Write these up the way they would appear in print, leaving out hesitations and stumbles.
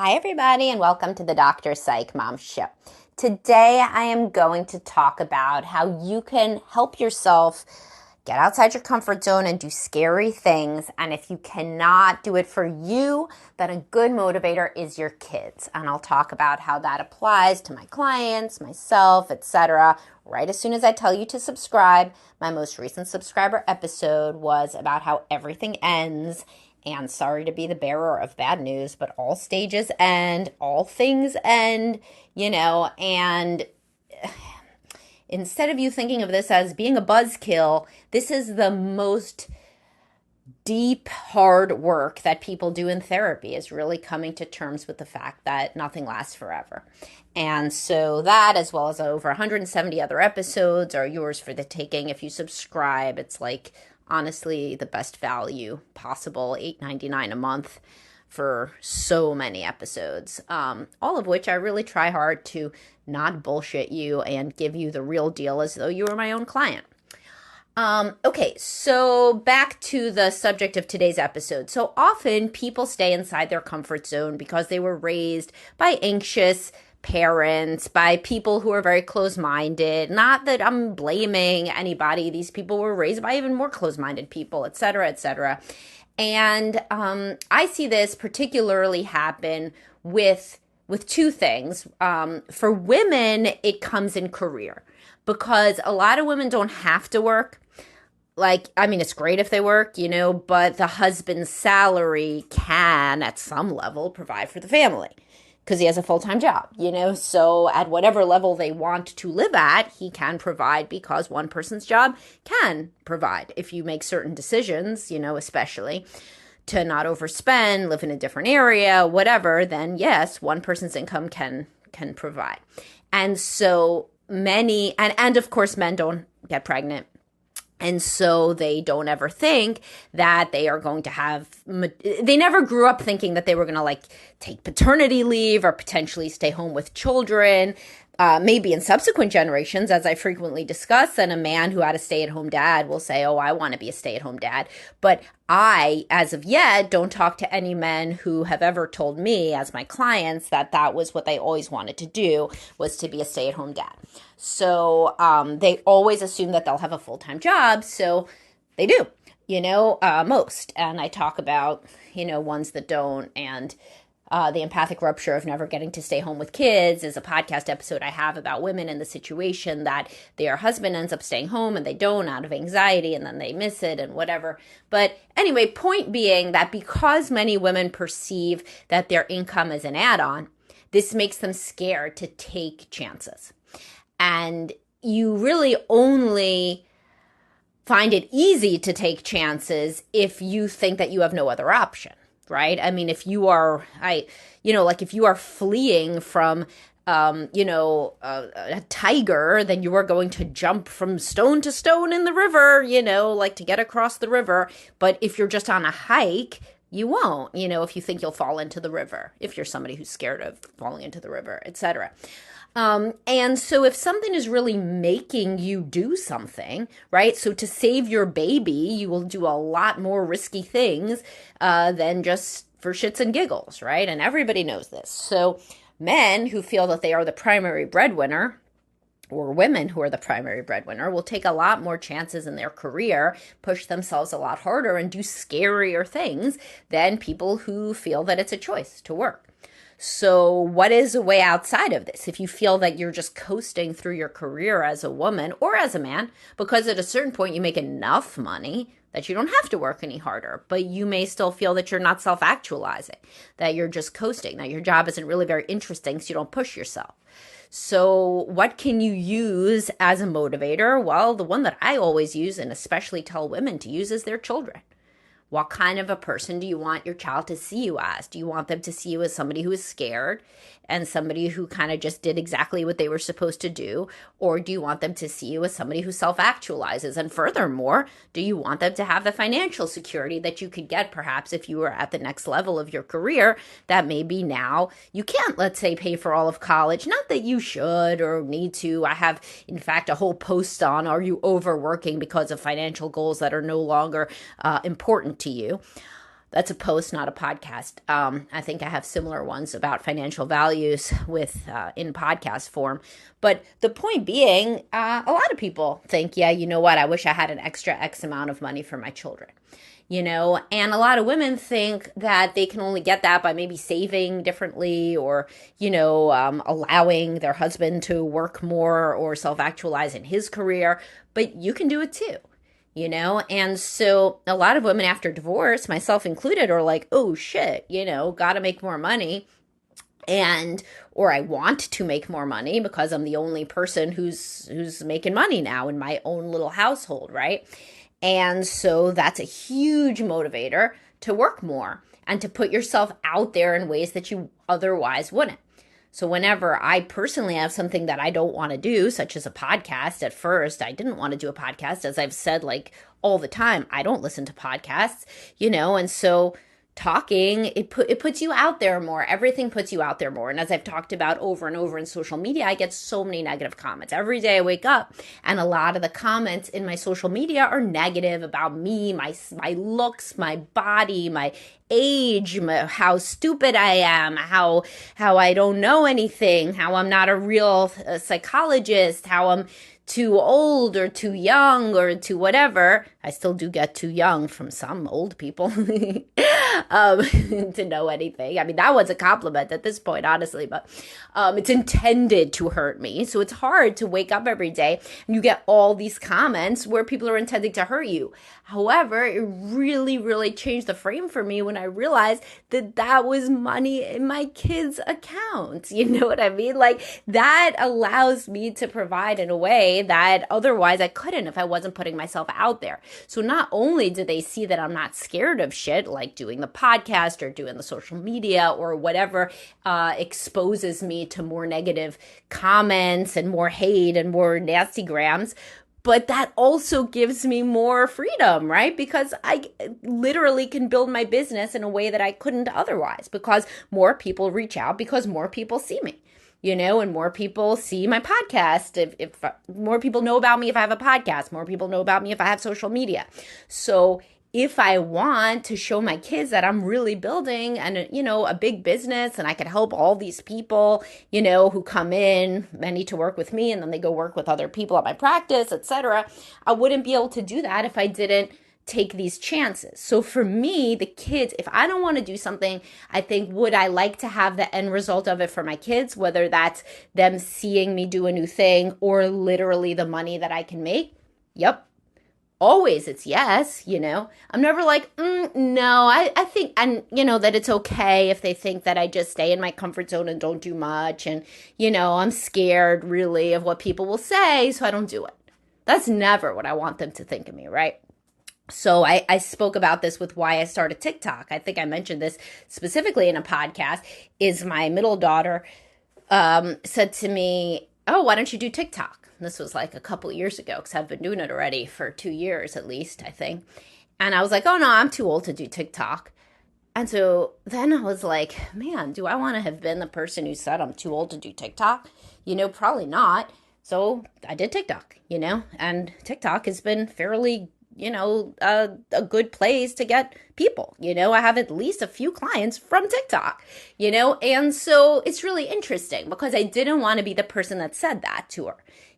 Hi, everybody, and welcome to the Dr. Psych Mom Show. Today, I am going to talk about how you can help yourself get outside your comfort zone and do scary things. And if you cannot do it for you, then a good motivator is your kids. And I'll talk about how that applies to my clients, myself, etc. right as soon as I tell you to subscribe. My most recent subscriber episode was about how everything ends. And sorry to be the bearer of bad news, but all stages end, all things end, and instead of you thinking of this as being a buzzkill, this is the most deep, hard work that people do in therapy, is really coming to terms with the fact that nothing lasts forever. And so that, as well as over 170 other episodes, are yours for the taking. If you subscribe, it's like honestly the best value possible, $8.99 a month for so many episodes, all of which I really try hard to not bullshit you and give you the real deal as though you were my own client. Okay, so back to the subject of today's episode. So often people stay inside their comfort zone because they were raised by anxious parents, by people who are very close-minded. Not that I'm blaming anybody. These people were raised by even more close-minded people, et cetera, et cetera. And I see this particularly happen with two things. For women, it comes in career, because a lot of women don't have to work. It's great if they work, but the husband's salary can, at some level, provide for the family because he has a full-time job, So at whatever level they want to live at, he can provide, because one person's job can provide. If you make certain decisions, especially to not overspend, live in a different area, whatever, then yes, one person's income can provide. And so many, and of course, men don't get pregnant. And so they don't ever think that they are going to they never grew up thinking that they were going to take paternity leave or potentially stay home with children. Maybe in subsequent generations, as I frequently discuss, and a man who had a stay-at-home dad will say, oh, I want to be a stay-at-home dad. But I, as of yet, don't talk to any men who have ever told me, as my clients, that that was what they always wanted to do, was to be a stay-at-home dad. So they always assume that they'll have a full-time job, so they do, most. And I talk about, ones that don't, and the empathic rupture of never getting to stay home with kids is a podcast episode I have about women in the situation that their husband ends up staying home and they don't, out of anxiety, and then they miss it and whatever. But anyway, point being that because many women perceive that their income is an add-on, this makes them scared to take chances. And you really only find it easy to take chances if you think that you have no other option. Right? I mean, if you are, if you are fleeing from, a tiger, then you are going to jump from stone to stone in the river, to get across the river. But if you're just on a hike, you won't, if you think you'll fall into the river, if you're somebody who's scared of falling into the river, etc. And so if something is really making you do something, right? So to save your baby, you will do a lot more risky things than just for shits and giggles, right? And everybody knows this. So men who feel that they are the primary breadwinner, or women who are the primary breadwinner, will take a lot more chances in their career, push themselves a lot harder, and do scarier things than people who feel that it's a choice to work. So what is a way outside of this? If you feel that you're just coasting through your career as a woman or as a man, because at a certain point you make enough money that you don't have to work any harder, but you may still feel that you're not self-actualizing, that you're just coasting, that your job isn't really very interesting, so you don't push yourself. So what can you use as a motivator? Well, the one that I always use, and especially tell women to use, is their children. What kind of a person do you want your child to see you as? Do you want them to see you as somebody who is scared and somebody who kind of just did exactly what they were supposed to do? Or do you want them to see you as somebody who self-actualizes? And furthermore, do you want them to have the financial security that you could get perhaps if you were at the next level of your career that maybe now you can't, let's say, pay for all of college? Not that you should or need to. I have, in fact, a whole post on, are you overworking because of financial goals that are no longer important to you? That's a post, not a podcast. I think I have similar ones about financial values with in podcast form. But the point being, a lot of people think, yeah, you know what? I wish I had an extra X amount of money for my children. And a lot of women think that they can only get that by maybe saving differently or, allowing their husband to work more or self-actualize in his career. But you can do it too. And so a lot of women after divorce, myself included, are like, oh shit, got to make more money. Or I want to make more money because I'm the only person who's making money now in my own little household, right? And so that's a huge motivator to work more and to put yourself out there in ways that you otherwise wouldn't. So whenever I personally have something that I don't want to do, such as a podcast, at first, I didn't want to do a podcast. As I've said, like all the time, I don't listen to podcasts, and so talking, it puts you out there more. Everything puts you out there more. And as I've talked about over and over in social media, I get so many negative comments. Every day I wake up and a lot of the comments in my social media are negative about me, my looks, my body, my age, how stupid I am, how I don't know anything, how I'm not a real psychologist, how I'm too old or too young or too whatever. I still do get too young from some old people to know anything. I mean, that was a compliment at this point, honestly, but it's intended to hurt me. So it's hard to wake up every day and you get all these comments where people are intending to hurt you. However, it really, really changed the frame for me when I realized that was money in my kids' accounts. You know what I mean? Like that allows me to provide in a way that otherwise I couldn't if I wasn't putting myself out there. So not only do they see that I'm not scared of shit like doing the podcast or doing the social media or whatever exposes me to more negative comments and more hate and more nasty grams, but that also gives me more freedom, right? Because I literally can build my business in a way that I couldn't otherwise because more people reach out, because more people see me, and more people see my podcast. If more people know about me if I have a podcast, more people know about me if I have social media. So if I want to show my kids that I'm really building a big business and I can help all these people, who come in, many to work with me and then they go work with other people at my practice, etc., I wouldn't be able to do that if I didn't take these chances. So for me, the kids, if I don't want to do something, I think, would I like to have the end result of it for my kids, whether that's them seeing me do a new thing or literally the money that I can make? Yep. Always it's yes, I'm never like, no, I think, and that it's okay if they think that I just stay in my comfort zone and don't do much. And, I'm scared really of what people will say, so I don't do it. That's never what I want them to think of me, right? So I spoke about this with why I started TikTok. I think I mentioned this specifically in a podcast, is my middle daughter said to me, oh, why don't you do TikTok? This was like a couple of years ago because I've been doing it already for 2 years at least, I think. And I was like, oh no, I'm too old to do TikTok. And so then I was like, man, do I want to have been the person who said I'm too old to do TikTok? Probably not. So I did TikTok, and TikTok has been fairly a good place to get people. I have at least a few clients from TikTok, and so it's really interesting because I didn't want to be the person that said that to her.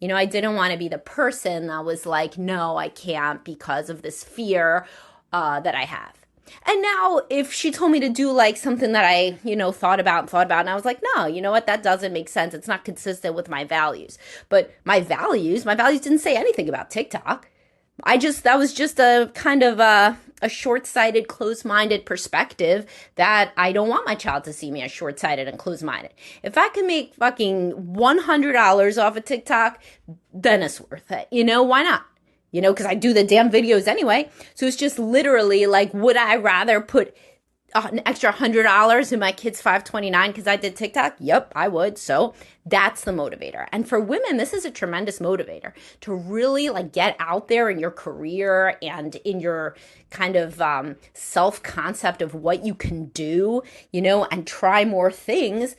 I didn't want to be the person that was like, no, I can't because of this fear that I have. And now if she told me to do like something that I, thought about, and I was like, no, you know what? That doesn't make sense. It's not consistent with my values. But my values didn't say anything about TikTok. That was just a kind of a short-sighted, closed-minded perspective that I don't want my child to see me as short-sighted and closed-minded. If I can make fucking $100 off of TikTok, then it's worth it. Why not? Because I do the damn videos anyway. So it's just literally like, would I rather put an extra $100 in my kid's $529 because I did TikTok? Yep, I would. So that's the motivator. And for women, this is a tremendous motivator to really like get out there in your career and in your kind of self-concept of what you can do, and try more things.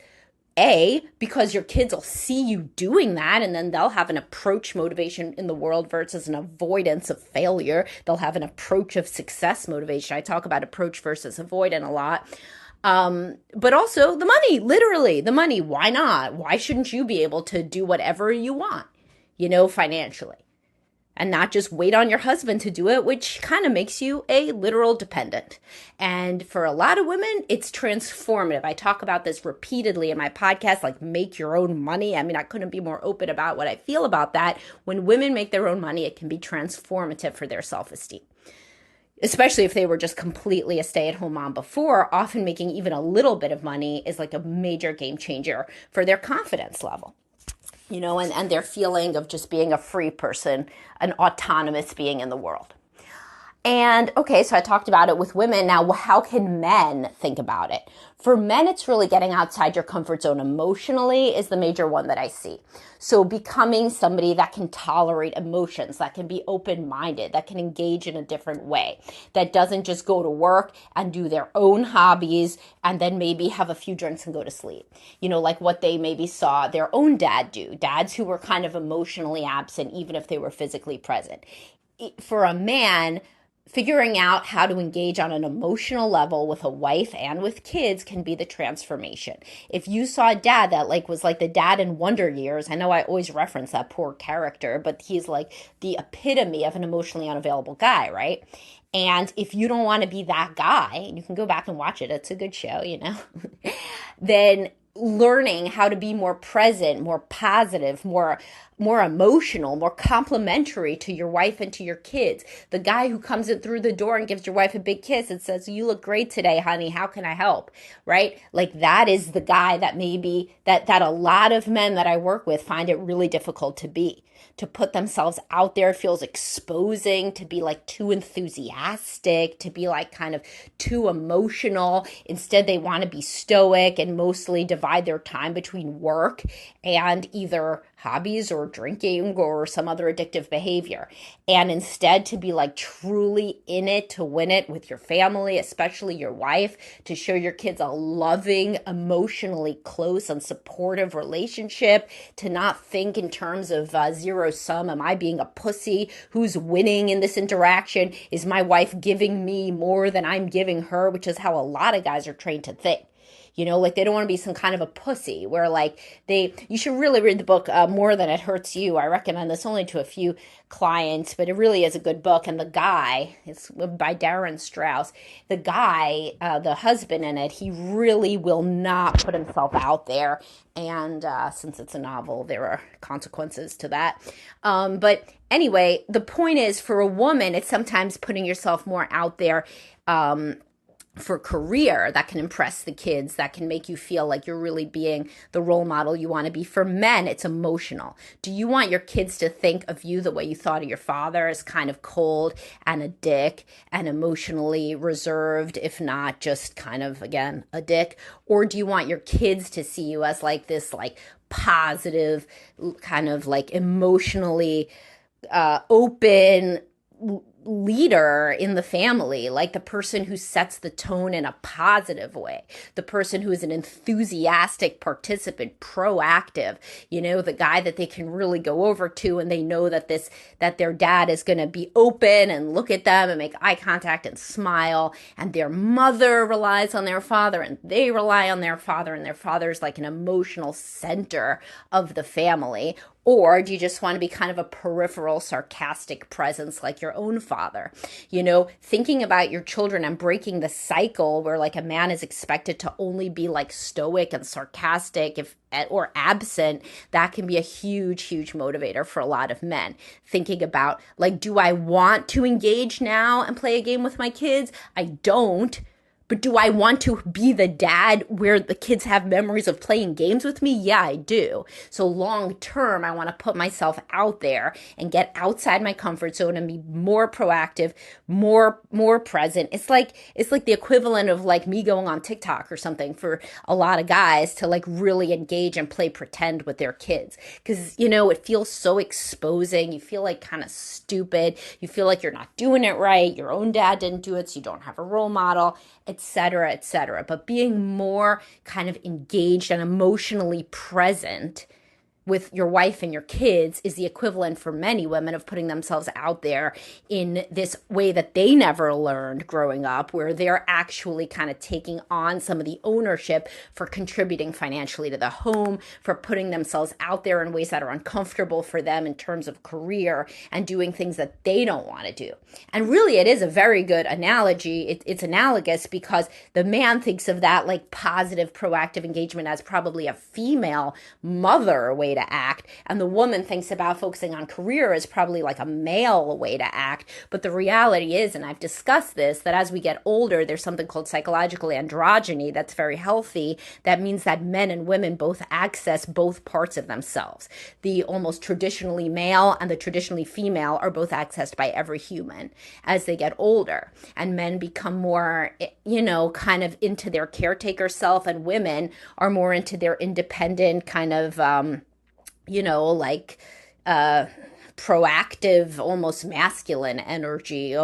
Because your kids will see you doing that, and then they'll have an approach motivation in the world versus an avoidance of failure. They'll have an approach of success motivation. I talk about approach versus avoidant a lot. But also the money, literally the money. Why not? Why shouldn't you be able to do whatever you want, financially? And not just wait on your husband to do it, which kind of makes you a literal dependent. And for a lot of women, it's transformative. I talk about this repeatedly in my podcast, like make your own money. I mean, I couldn't be more open about what I feel about that. When women make their own money, it can be transformative for their self-esteem. Especially if they were just completely a stay-at-home mom before, often making even a little bit of money is like a major game changer for their confidence level. And their feeling of just being a free person, an autonomous being in the world. And okay, so I talked about it with women. Now, how can men think about it? For men, it's really getting outside your comfort zone emotionally is the major one that I see. So becoming somebody that can tolerate emotions, that can be open-minded, that can engage in a different way, that doesn't just go to work and do their own hobbies and then maybe have a few drinks and go to sleep. Like what they maybe saw their own dad do, dads who were kind of emotionally absent, even if they were physically present. For a man, figuring out how to engage on an emotional level with a wife and with kids can be the transformation. If you saw a dad that was like the dad in Wonder Years, I know I always reference that poor character, but he's like the epitome of an emotionally unavailable guy, right? And if you don't want to be that guy, and you can go back and watch it, it's a good show, then learning how to be more present, more positive, more emotional, more complimentary to your wife and to your kids. The guy who comes in through the door and gives your wife a big kiss and says, "You look great today, honey. How can I help?" Right? Like that is the guy that maybe that a lot of men that I work with find it really difficult to be. To put themselves out there feels exposing, to be like too enthusiastic, to be like kind of too emotional. Instead, they want to be stoic and mostly divide their time between work and either hobbies or drinking or some other addictive behavior. And instead to be like truly in it to win it with your family, especially your wife, to show your kids a loving, emotionally close and supportive relationship, to not think in terms of zero sum. Am I being a pussy? Who's winning in this interaction? Is my wife giving me more than I'm giving her? Which is how a lot of guys are trained to think. Like they don't want to be some kind of a pussy where you should really read the book More Than It Hurts You. I recommend this only to a few clients, but it really is a good book. And the guy, it's by Darren Strauss, the guy, the husband in it, he really will not put himself out there. And since it's a novel, there are consequences to that. But anyway, the point is for a woman, it's sometimes putting yourself more out there, for career that can impress the kids, that can make you feel like you're really being the role model you want to be. For men, it's emotional. Do you want your kids to think of you the way you thought of your father, as kind of cold and a dick and emotionally reserved, if not just kind of, again, a dick? Or do you want your kids to see you as like this like positive, kind of like emotionally open leader in the family, like the person who sets the tone in a positive way, the person who is an enthusiastic participant, proactive, the guy that they can really go over to and they know that their dad is going to be open and look at them and make eye contact and smile, and their mother relies on their father and they rely on their father, and their father is like an emotional center of the family. Or do you just want to be kind of a peripheral, sarcastic presence like your own father? Thinking about your children and breaking the cycle where like a man is expected to only be like stoic and sarcastic or absent, that can be a huge, huge motivator for a lot of men. Thinking about like, do I want to engage now and play a game with my kids? I don't. But do I want to be the dad where the kids have memories of playing games with me? Yeah, I do. So long term, I want to put myself out there and get outside my comfort zone and be more proactive, more present. It's like the equivalent of like me going on TikTok or something for a lot of guys to like really engage and play pretend with their kids. Because, it feels so exposing. You feel like kind of stupid. You feel like you're not doing it right. Your own dad didn't do it, so you don't have a role model. etc., etc. But being more kind of engaged and emotionally present with your wife and your kids is the equivalent for many women of putting themselves out there in this way that they never learned growing up, where they're actually kind of taking on some of the ownership for contributing financially to the home, for putting themselves out there in ways that are uncomfortable for them in terms of career and doing things that they don't want to do. And really, it is a very good analogy. It's analogous because the man thinks of that like positive, proactive engagement as probably a female mother way to act, and the woman thinks about focusing on career as probably like a male way to act. But the reality is, and I've discussed this, that as we get older, there's something called psychological androgyny that's very healthy. That means that men and women both access both parts of themselves. The almost traditionally male and the traditionally female are both accessed by every human as they get older, and men become more, kind of into their caretaker self, and women are more into their independent kind of proactive, almost masculine energy,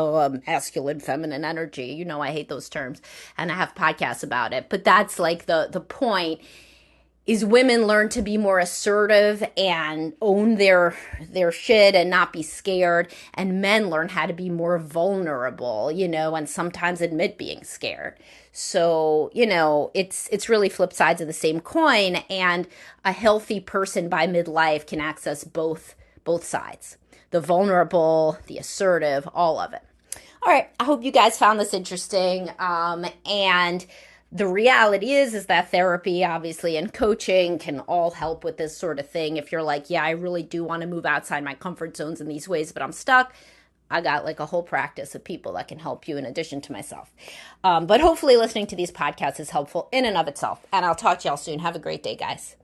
masculine, feminine energy. I hate those terms, and I have podcasts about it. But that's like the point is women learn to be more assertive and own their shit and not be scared. And men learn how to be more vulnerable, and sometimes admit being scared. So, it's really flip sides of the same coin. And a healthy person by midlife can access both sides, the vulnerable, the assertive, all of it. All right. I hope you guys found this interesting. And the reality is that therapy, obviously, and coaching can all help with this sort of thing. If you're like, yeah, I really do want to move outside my comfort zones in these ways, but I'm stuck, I got like a whole practice of people that can help you in addition to myself. But hopefully listening to these podcasts is helpful in and of itself. And I'll talk to y'all soon. Have a great day, guys.